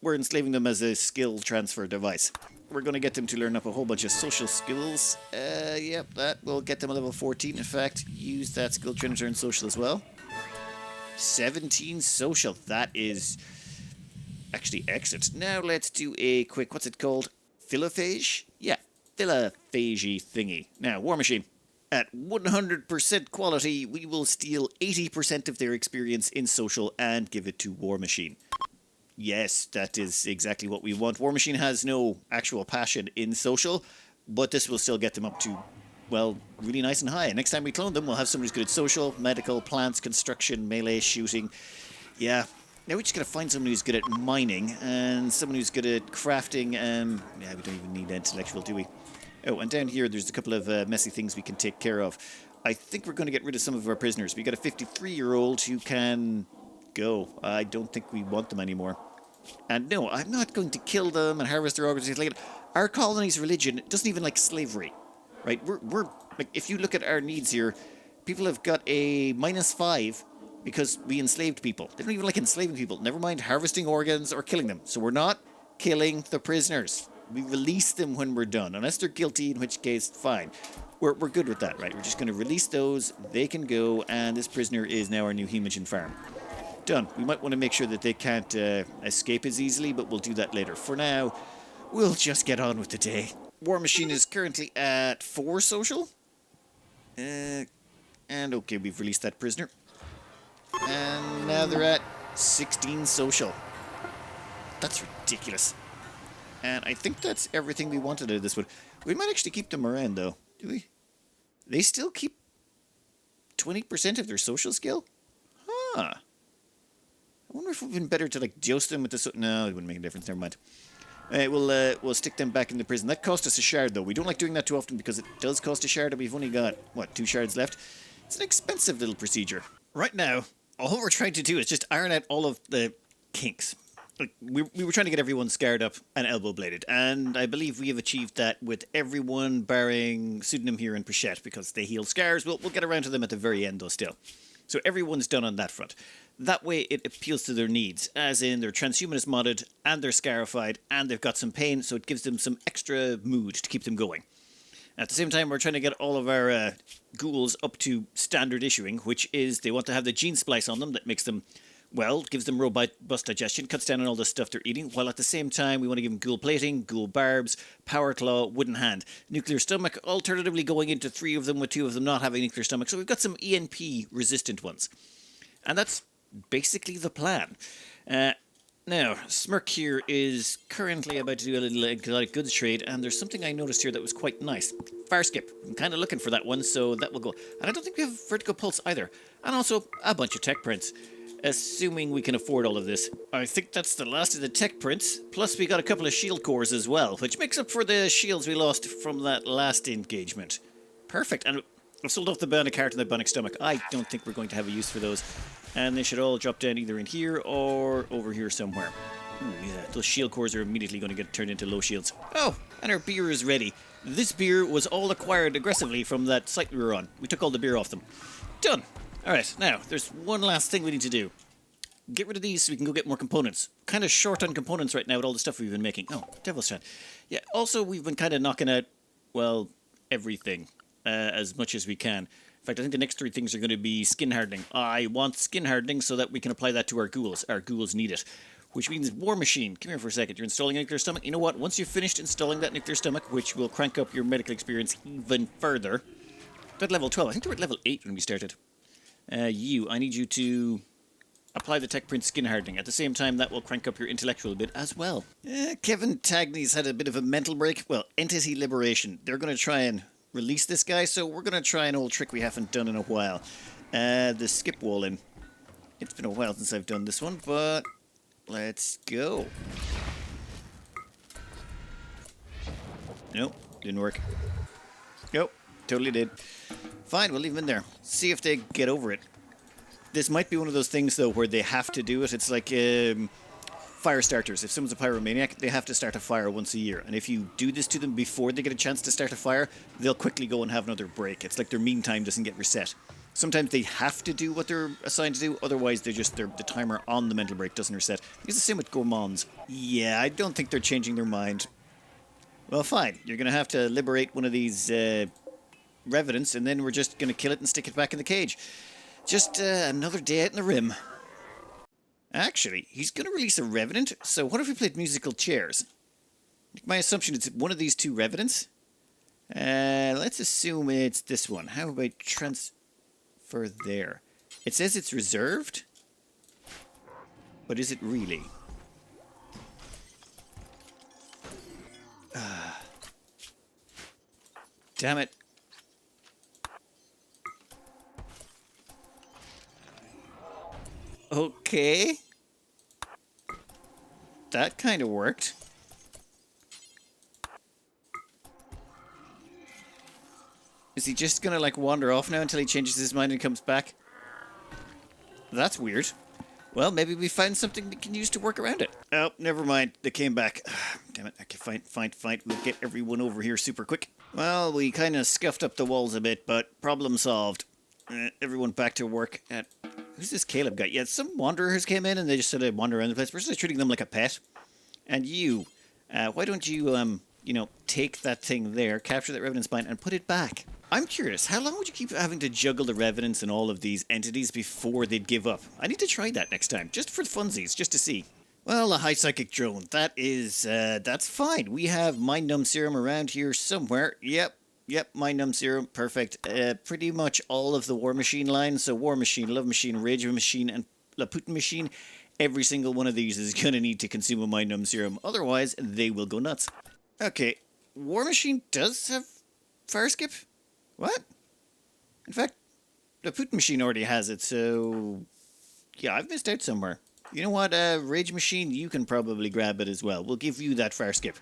We're enslaving them as a skill transfer device. We're going to get them to learn up a whole bunch of social skills. Yep, that will get them a level 14. In fact, use that skill training to learn social as well. 17 social. That is actually excellent. Now let's do a quick, what's it called? Philophage? Yeah, philophage thingy. Now, War Machine. At 100% quality, we will steal 80% of their experience in social and give it to War Machine. Yes, that is exactly what we want. War Machine has no actual passion in social, but this will still get them up to, well, really nice and high. Next time we clone them, we'll have someone who's good at social, medical, plants, construction, melee, shooting. Yeah, now we're just going to find someone who's good at mining and someone who's good at crafting. Yeah, we don't even need intellectual, do we? Oh, and down here, there's a couple of messy things we can take care of. I think we're going to get rid of some of our prisoners. We got a 53-year-old who can go. I don't think we want them anymore. And no, I'm not going to kill them and harvest their organs. Like, our colony's religion doesn't even like slavery, right? We're like, if you look at our needs here, people have got a -5 because we enslaved people. They don't even like enslaving people. Never mind harvesting organs or killing them. So we're not killing the prisoners. We release them when we're done, unless they're guilty, in which case, fine. We're good with that, right? We're just going to release those. They can go, and this prisoner is now our new Hemogen farm. Done. We might want to make sure that they can't escape as easily, but we'll do that later. For now, we'll just get on with the day. War Machine is currently at 4 social. And okay, we've released that prisoner. And now they're at 16 social. That's ridiculous. And I think that's everything we wanted out of this one. We might actually keep them around, though. Do we? They still keep 20% of their social skill? Huh. I wonder if it would have been better to, like, joust them with this. No, it wouldn't make a difference. Never mind. We'll stick them back in the prison. That cost us a shard, though. We don't like doing that too often because it does cost a shard, and we've only got, what, 2 shards left? It's an expensive little procedure. Right now, all we're trying to do is just iron out all of the kinks. Like, we were trying to get everyone scarred up and elbow-bladed, and I believe we have achieved that with everyone barring Pseudonym here and Prichette, because they heal scars. We'll get around to them at the very end, though, still. So everyone's done on that front. That way it appeals to their needs, as in they're transhumanist modded, and they're scarified, and they've got some pain, so it gives them some extra mood to keep them going. At the same time, we're trying to get all of our ghouls up to standard issuing, which is they want to have the gene splice on them that makes them, well, gives them robust digestion, cuts down on all the stuff they're eating, while at the same time we want to give them ghoul plating, ghoul barbs, power claw, wooden hand, nuclear stomach, alternatively going into 3 of them with 2 of them not having nuclear stomach. So we've got some ENP resistant ones. And that's basically the plan. Now, Smirk here is currently about to do a little exotic goods trade, and there's something I noticed here that was quite nice. Fire skip. I'm kind of looking for that one, so that will go. And I don't think we have vertical pulse either. And also, a bunch of tech prints. Assuming we can afford all of this. I think that's the last of the tech prints. Plus, we got a couple of shield cores as well, which makes up for the shields we lost from that last engagement. Perfect. And I've sold off the bionic heart and the bionic stomach. I don't think we're going to have a use for those. And they should all drop down either in here or over here somewhere. Ooh, yeah, those shield cores are immediately going to get turned into low shields. Oh, and our beer is ready. This beer was all acquired aggressively from that site we were on. We took all the beer off them. Done. Alright, now, there's one last thing we need to do. Get rid of these so we can go get more components. Kind of short on components right now with all the stuff we've been making. Oh, Devil's Chan. Yeah, also we've been kind of knocking out, well, everything as much as we can. In fact, I think the next three things are going to be skin hardening. I want skin hardening so that we can apply that to our ghouls. Our ghouls need it. Which means War Machine. Come here for a second. You're installing a nuclear stomach. You know what? Once you've finished installing that nuclear stomach, which will crank up your medical experience even further. At level 12. I think they were at level 8 when we started. I need you to apply the tech print skin hardening. At the same time, that will crank up your intellectual a bit as well. Kevin Tagney's had a bit of a mental break. Well, entity liberation. They're going to try and release this guy, so we're going to try an old trick we haven't done in a while. The skip wall in. It's been a while since I've done this one, but let's go. Nope, didn't work. Nope, totally did. Fine, we'll leave them in there. See if they get over it. This might be one of those things, though, where they have to do it. It's like fire starters. If someone's a pyromaniac, they have to start a fire once a year. And if you do this to them before they get a chance to start a fire, they'll quickly go and have another break. It's like their mean time doesn't get reset. Sometimes they have to do what they're assigned to do, otherwise the timer on the mental break doesn't reset. It's the same with gourmands. Yeah, I don't think they're changing their mind. Well, fine. You're going to have to liberate one of these revenants, and then we're just going to kill it and stick it back in the cage. Just another day out in the Rim. Actually, he's going to release a revenant, so what if we played musical chairs? My assumption is one of these two revenants. Let's assume it's this one. How about transfer there? It says it's reserved, but is it really? Damn it. Okay. That kind of worked. Is he just gonna, like, wander off now until he changes his mind and comes back? That's weird. Well, maybe we find something we can use to work around it. Oh, never mind. They came back. Damn it. Okay, fine. We'll get everyone over here super quick. Well, we kind of scuffed up the walls a bit, but problem solved. Everyone back to work at... Who's this Caleb guy? Yeah, some wanderers came in and they just sort of wander around the place. We're just treating them like a pet. And you, why don't you, take that thing there, capture that revenant spine, and put it back? I'm curious, how long would you keep having to juggle the revenants and all of these entities before they'd give up? I need to try that next time, just for funsies, just to see. Well, a high psychic drone, that's fine. We have Mind Numb Serum around here somewhere. Yep, Mind Numb Serum, perfect. Pretty much all of the War Machine line, so War Machine, Love Machine, Rage Machine, and Laputin Machine, every single one of these is going to need to consume a Mind Numb Serum, otherwise they will go nuts. Okay, War Machine does have fire skip? What? In fact, the Putin Machine already has it, so... Yeah, I've missed out somewhere. You know what, Rage Machine, you can probably grab it as well. We'll give you that fire skip.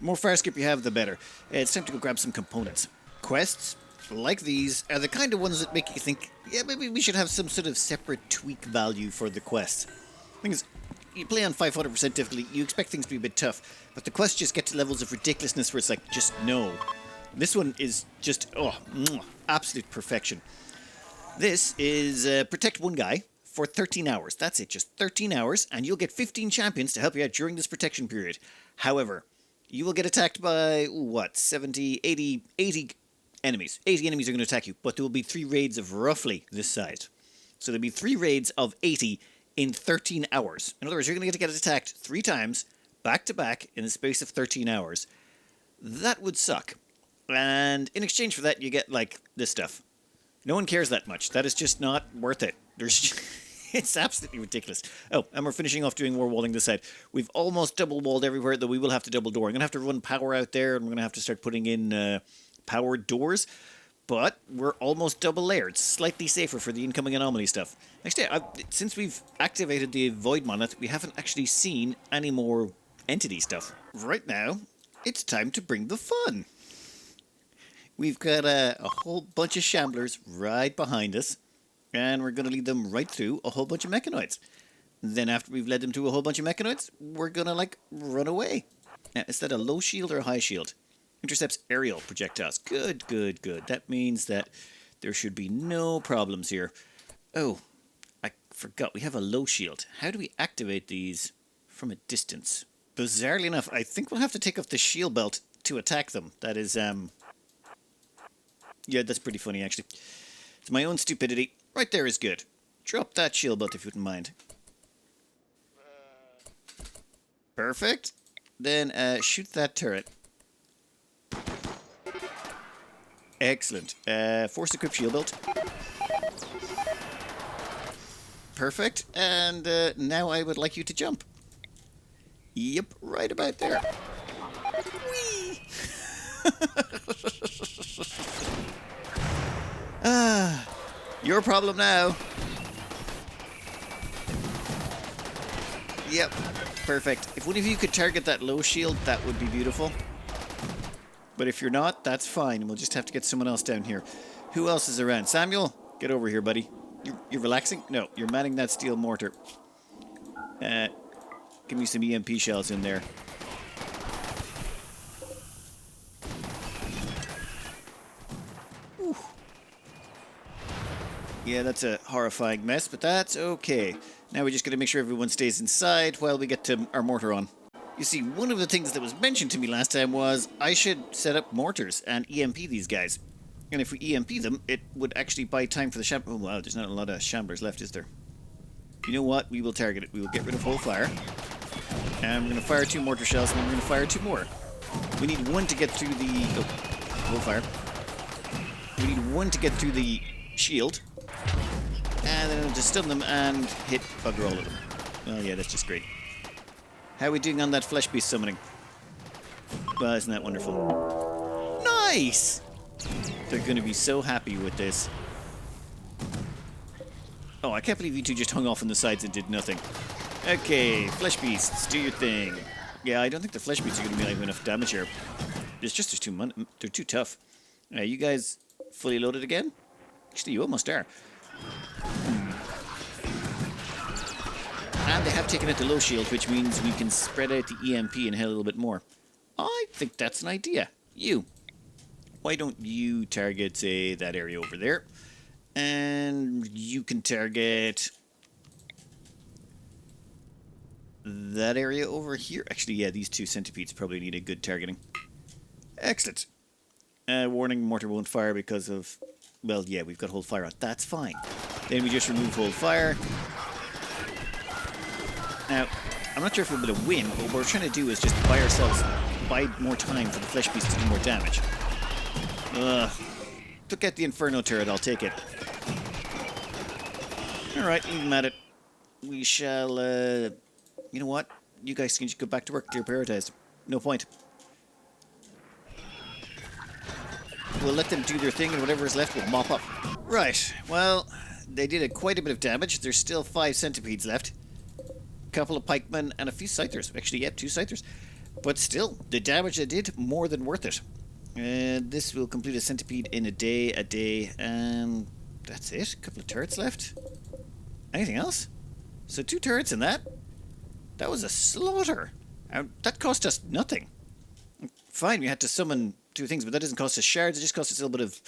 The more fire skip you have, the better. It's time to go grab some components. Quests, like these, are the kind of ones that make you think, yeah, maybe we should have some sort of separate tweak value for the quests. The thing is, you play on 500% difficulty, you expect things to be a bit tough, but the quests just get to levels of ridiculousness where it's like, just no. This one is just, absolute perfection. This is protect one guy for 13 hours. That's it, just 13 hours, and you'll get 15 champions to help you out during this protection period. However, you will get attacked by, 70, 80 enemies. 80 enemies are going to attack you, but there will be 3 raids of roughly this size. So there'll be 3 raids of 80 in 13 hours. In other words, you're going to get attacked 3 times, back to back, in the space of 13 hours. That would suck. And in exchange for that, you get, like, this stuff. No one cares that much. That is just not worth it. It's absolutely ridiculous. Oh, and we're finishing off doing war walling this side. We've almost double walled everywhere, though we will have to double door. I'm going to have to run power out there, and we're going to have to start putting in powered doors. But we're almost double layered. Slightly safer for the incoming anomaly stuff. Actually, since we've activated the Void Monolith, we haven't actually seen any more entity stuff. Right now, it's time to bring the fun. We've got a whole bunch of shamblers right behind us, and we're going to lead them right through a whole bunch of mechanoids. Then after we've led them through a whole bunch of mechanoids, we're going to, run away. Now, is that a low shield or a high shield? Intercepts aerial projectiles. Good. That means that there should be no problems here. Oh, I forgot. We have a low shield. How do we activate these from a distance? Bizarrely enough, I think we'll have to take off the shield belt to attack them. That is, yeah, that's pretty funny, actually. It's my own stupidity. Right there is good. Drop that shield belt if you wouldn't mind. Perfect. Then shoot that turret. Excellent. Force equip shield belt. Perfect. And now I would like you to jump. Yep, right about there. Whee! Your problem now. Yep, perfect. If one of you could target that low shield, that would be beautiful. But if you're not, that's fine. We'll just have to get someone else down here. Who else is around? Samuel, get over here, buddy. You're relaxing? No, you're manning that steel mortar. Give me some EMP shells in there. Whew. Yeah, that's a horrifying mess, but that's okay. Now we just got to make sure everyone stays inside while we get to our mortar on. You see, one of the things that was mentioned to me last time was I should set up mortars and EMP these guys. And if we EMP them, it would actually buy time for the shambler. Oh wow, there's not a lot of shamblers left, is there? You know what? We will target it. We will get rid of whole fire. And we're going to fire 2 mortar shells, and then we're going to fire 2 more. We need 1 to get through the... Oh, whole fire. We need 1 to get through the shield. And then to stun them and hit bugger all of them. Oh yeah, that's just great. How are we doing on that flesh beast summoning? Well, isn't that wonderful? Nice! They're going to be so happy with this. Oh, I can't believe you two just hung off on the sides and did nothing. Okay, flesh beasts, do your thing. Yeah, I don't think the flesh beasts are going to be like enough damage here. It's just they're too tough. You guys fully loaded again? Actually, you almost are. And they have taken out the low shield, which means we can spread out the EMP and hit a little bit more. I think that's an idea. You. Why don't you target, say, that area over there? And you can target that area over here. Actually, yeah, these 2 centipedes probably need a good targeting. Excellent. Warning, mortar won't fire because of... Well, yeah, we've got hold fire on. That's fine. Then we just remove hold fire. Now, I'm not sure if we're going to win, but what we're trying to do is just buy more time for the flesh beasts to do more damage. Took out the Inferno turret, I'll take it. Alright, leave them at it. We shall, you know what? You guys can just go back to work, clear prioritized. No point. We'll let them do their thing, and whatever is left we'll mop up. Right, well, they did quite a bit of damage. There's still 5 centipedes left. Couple of pikemen and a few scythers. Actually, yeah, 2 scythers. But still, the damage they did, more than worth it. This will complete a centipede in a day, and that's it. A couple of turrets left. Anything else? So 2 turrets in that? That was a slaughter. That cost us nothing. Fine, we had to summon 2 things, but that doesn't cost us shards. It just costs us a little bit of,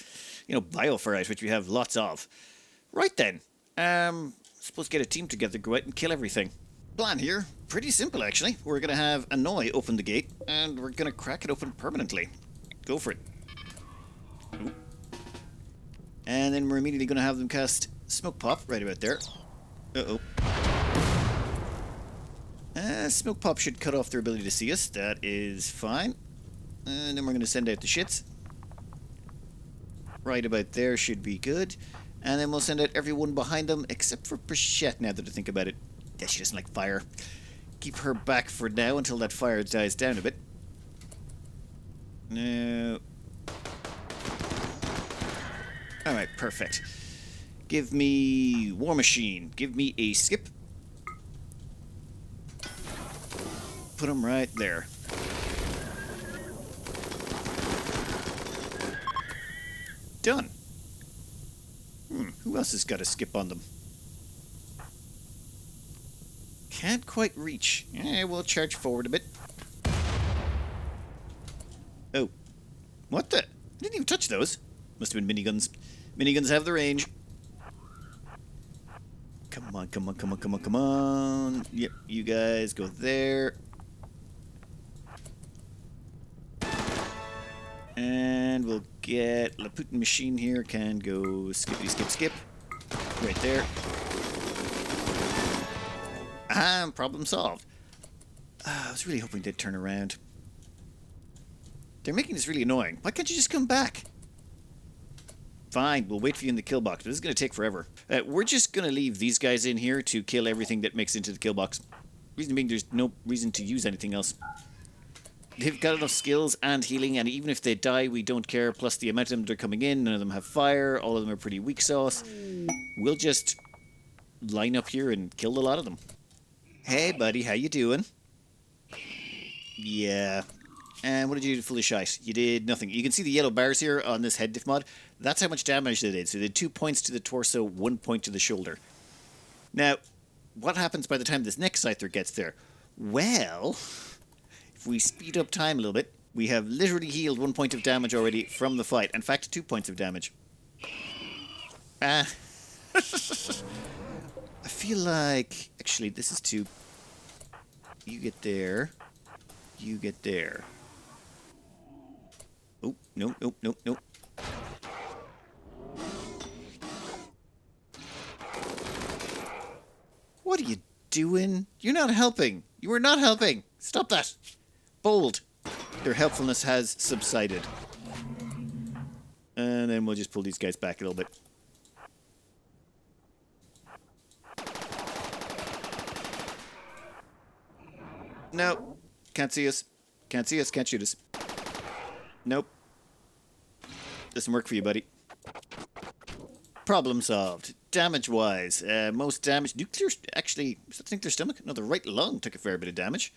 bioferrite, which we have lots of. Right then. Supposed to get a team together, go out and kill everything. Plan here, pretty simple actually. We're going to have Annoy open the gate, and we're going to crack it open permanently. Go for it. Ooh. And then we're immediately going to have them cast Smoke Pop right about there. Uh-oh. Smoke Pop should cut off their ability to see us. That is fine. And then we're going to send out the shits. Right about there should be good. And then we'll send out everyone behind them, except for Brichette, now that I think about it. Yeah, she doesn't like fire. Keep her back for now until that fire dies down a bit. No. Alright, perfect. Give me War Machine. Give me a skip. Put him right there. Done. Who else has got a skip on them? Can't quite reach. We'll charge forward a bit. Oh. What the? I didn't even touch those. Must have been miniguns. Miniguns have the range. Come on, come on, come on, come on, come on. Yep, you guys go there. And we'll get the Putin machine here. Can go skippity skip skip. Right there. And problem solved. I was really hoping they'd turn around. They're making this really annoying. Why can't you just come back? Fine, we'll wait for you in the kill box, but this is going to take forever. We're just going to leave these guys in here to kill everything that makes into the kill box. Reason being, there's no reason to use anything else. They've got enough skills and healing, and even if they die, we don't care. Plus the amount of them that are coming in, none of them have fire, all of them are pretty weak sauce. We'll just line up here and kill a lot of them. Hey buddy, how you doing? Yeah. And what did you do fully shite? You did nothing. You can see the yellow bars here on this Hediff mod. That's how much damage they did. So they did 2 points to the torso, 1 point to the shoulder. Now, what happens by the time this next Scyther gets there? Well, if we speed up time a little bit, we have literally healed 1 point of damage already from the fight. In fact, 2 points of damage. I feel like... Actually, this is 2. You get there. You get there. Oh, no, nope, nope, nope. What are you doing? You're not helping. You are not helping. Stop that. Bold. Their helpfulness has subsided. And then we'll just pull these guys back a little bit. No. Can't see us. Can't see us. Can't shoot us. Nope. Doesn't work for you, buddy. Problem solved. Damage-wise, most damage... Nuclear... Actually, is that nuclear stomach? No, the right lung took a fair bit of damage.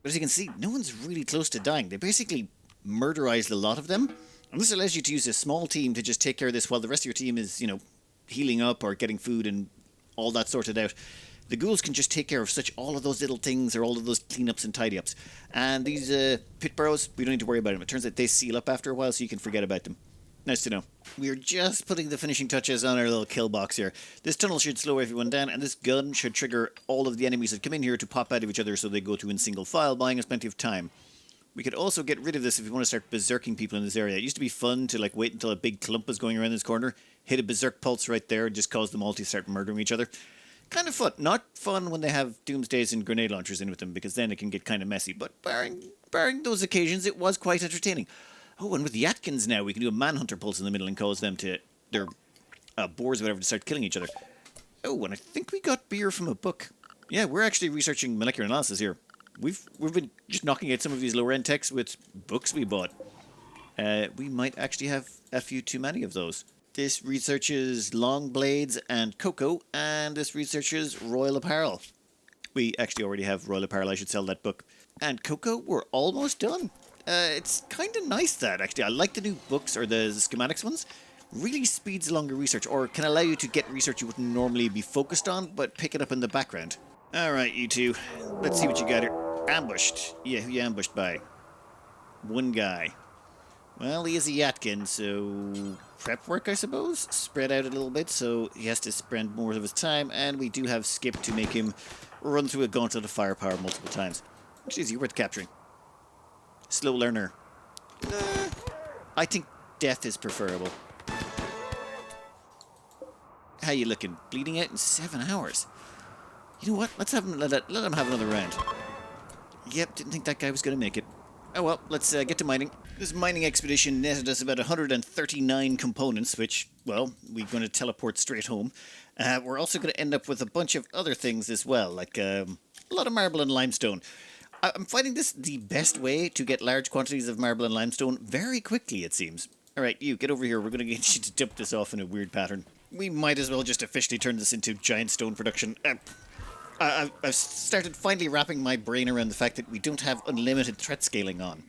But as you can see, no one's really close to dying. They basically murderized a lot of them. And this allows you to use a small team to just take care of this while the rest of your team is, you know, healing up or getting food and all that sorted out. The ghouls can just take care of all of those little things or all of those cleanups and tidy-ups. And these pit burrows, we don't need to worry about them. It turns out they seal up after a while, so you can forget about them. Nice to know. We're just putting the finishing touches on our little kill box here. This tunnel should slow everyone down, and this gun should trigger all of the enemies that come in here to pop out of each other so they go through in single file, buying us plenty of time. We could also get rid of this if we want to start berserking people in this area. It used to be fun to like wait until a big clump was going around this corner, hit a berserk pulse right there, and just cause them all to start murdering each other. Kind of fun. Not fun when they have doomsdays and grenade launchers in with them, because then it can get kind of messy. But barring those occasions, it was quite entertaining. Oh, and with the Atkins now, we can do a manhunter pulse in the middle and cause them to, their boars or whatever, to start killing each other. Oh, and I think we got beer from a book. Yeah, we're actually researching molecular analysis here. We've been just knocking out some of these lower-end techs with books we bought. We might actually have a few too many of those. This researches long blades and cocoa, and this researches royal apparel. We actually already have royal apparel. I should sell that book. And cocoa, we're almost done. It's kind of nice that, actually. I like the new books, or the schematics ones. Really speeds along your research, or can allow you to get research you wouldn't normally be focused on, but pick it up in the background. Alright, you two. Let's see what you got here. Ambushed. Yeah, who you ambushed by? One guy. Well, he is a Yatkin, so prep work, I suppose? Spread out a little bit, so he has to spend more of his time, and we do have Skip to make him run through a gauntlet of firepower multiple times. Which is worth capturing. Slow learner. I think death is preferable. How you looking? Bleeding out in 7 hours. You know what? Let's have him, let him have another round. Yep, didn't think that guy was going to make it. Oh well, let's get to mining. This mining expedition netted us about 139 components, which, well, we're going to teleport straight home. We're also going to end up with a bunch of other things as well, like a lot of marble and limestone. I'm finding this the best way to get large quantities of marble and limestone very quickly, it seems. Alright, you, get over here. We're going to get you to dump this off in a weird pattern. We might as well just officially turn this into giant stone production. I've started finally wrapping my brain around the fact that we don't have unlimited threat scaling on.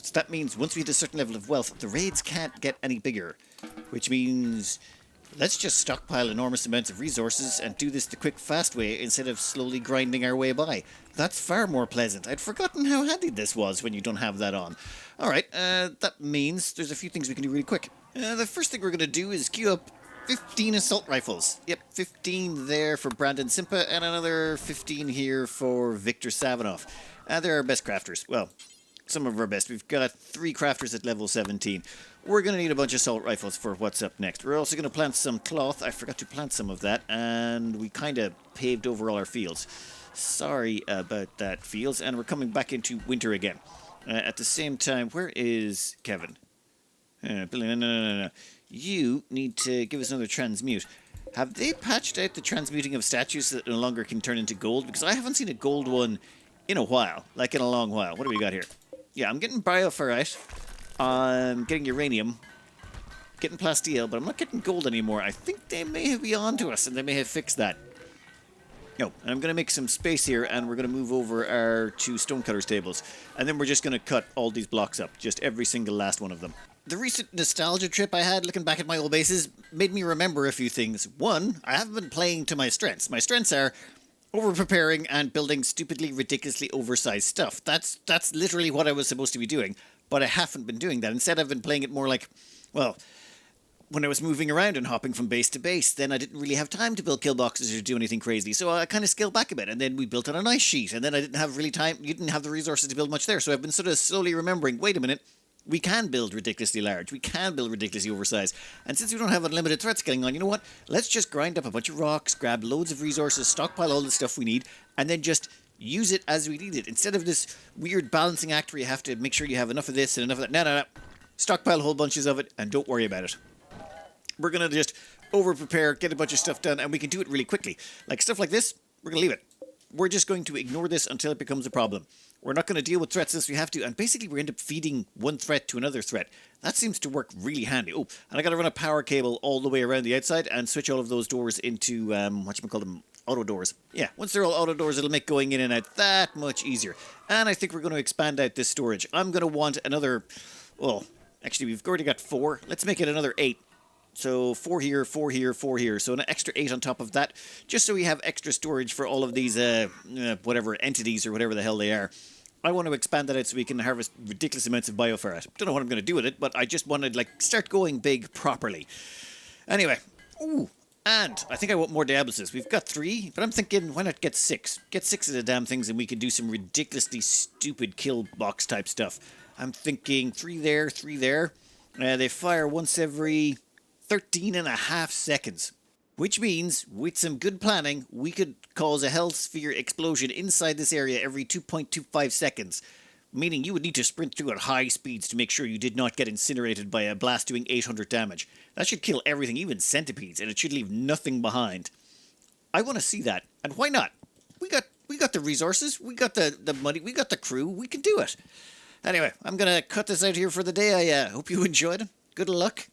So that means once we hit a certain level of wealth, the raids can't get any bigger. Which means let's just stockpile enormous amounts of resources and do this the quick, fast way instead of slowly grinding our way by. That's far more pleasant. I'd forgotten how handy this was when you don't have that on. Alright, that means there's a few things we can do really quick. The first thing we're going to do is queue up 15 assault rifles. Yep, 15 there for Brandon Simpa and another 15 here for Victor Savanoff. They're our best crafters. Well, some of our best. We've got 3 crafters at level 17. We're going to need a bunch of assault rifles for what's up next. We're also going to plant some cloth. I forgot to plant some of that, and we kind of paved over all our fields. Sorry about that, fields, and we're coming back into winter again. At the same time, where is Kevin? No. You need to give us another transmute. Have they patched out the transmuting of statues so that no longer can turn into gold? Because I haven't seen a gold one in a while, like in a long while. What do we got here? Yeah, I'm getting bioferrite. I'm getting uranium. Getting plasteel, but I'm not getting gold anymore. I think they may be on to us, and they may have fixed that. No, and I'm going to make some space here, and we're going to move over our 2 stonecutters tables. And then we're just going to cut all these blocks up, just every single last one of them. The recent nostalgia trip I had looking back at my old bases made me remember a few things. One, I haven't been playing to my strengths. My strengths are over-preparing and building stupidly, ridiculously oversized stuff. That's literally what I was supposed to be doing, but I haven't been doing that. Instead, I've been playing it more like, well, when I was moving around and hopping from base to base, then I didn't really have time to build kill boxes or do anything crazy, so I kind of scaled back a bit, and then we built on an ice sheet, and then I didn't have really time, you didn't have the resources to build much there, so I've been sort of slowly remembering, wait a minute, we can build ridiculously large, we can build ridiculously oversized, and since we don't have unlimited threats going on, you know what, let's just grind up a bunch of rocks, grab loads of resources, stockpile all the stuff we need, and then just use it as we need it, instead of this weird balancing act where you have to make sure you have enough of this and enough of that. No. Stockpile whole bunches of it, and don't worry about it. We're going to just over-prepare, get a bunch of stuff done, and we can do it really quickly. Like stuff like this, we're going to leave it. We're just going to ignore this until it becomes a problem. We're not going to deal with threats unless we have to, and basically we end up feeding one threat to another threat. That seems to work really handy. Oh, and I got to run a power cable all the way around the outside and switch all of those doors into, whatchamacallit, auto doors. Yeah, once they're all auto doors, it'll make going in and out that much easier. And I think we're going to expand out this storage. I'm going to want another, well, actually we've already got 4. Let's make it another 8. So 4 here, 4 here, 4 here. So an extra 8 on top of that, just so we have extra storage for all of these, whatever, entities or whatever the hell they are. I want to expand that out so we can harvest ridiculous amounts of bioferrite. Don't know what I'm going to do with it, but I just want to, like, start going big properly. Anyway. Ooh. And I think I want more Diabluses. We've got 3, but I'm thinking, why not get 6? Get 6 of the damn things and we can do some ridiculously stupid kill box type stuff. I'm thinking 3 there, 3 there. They fire once every 13.5 seconds. Which means, with some good planning, we could cause a hell sphere explosion inside this area every 2.25 seconds. Meaning you would need to sprint through at high speeds to make sure you did not get incinerated by a blast doing 800 damage. That should kill everything, even centipedes, and it should leave nothing behind. I want to see that, and why not? We got the resources, we got the money, we got the crew, we can do it. Anyway, I'm going to cut this out here for the day. I hope you enjoyed it. Good luck.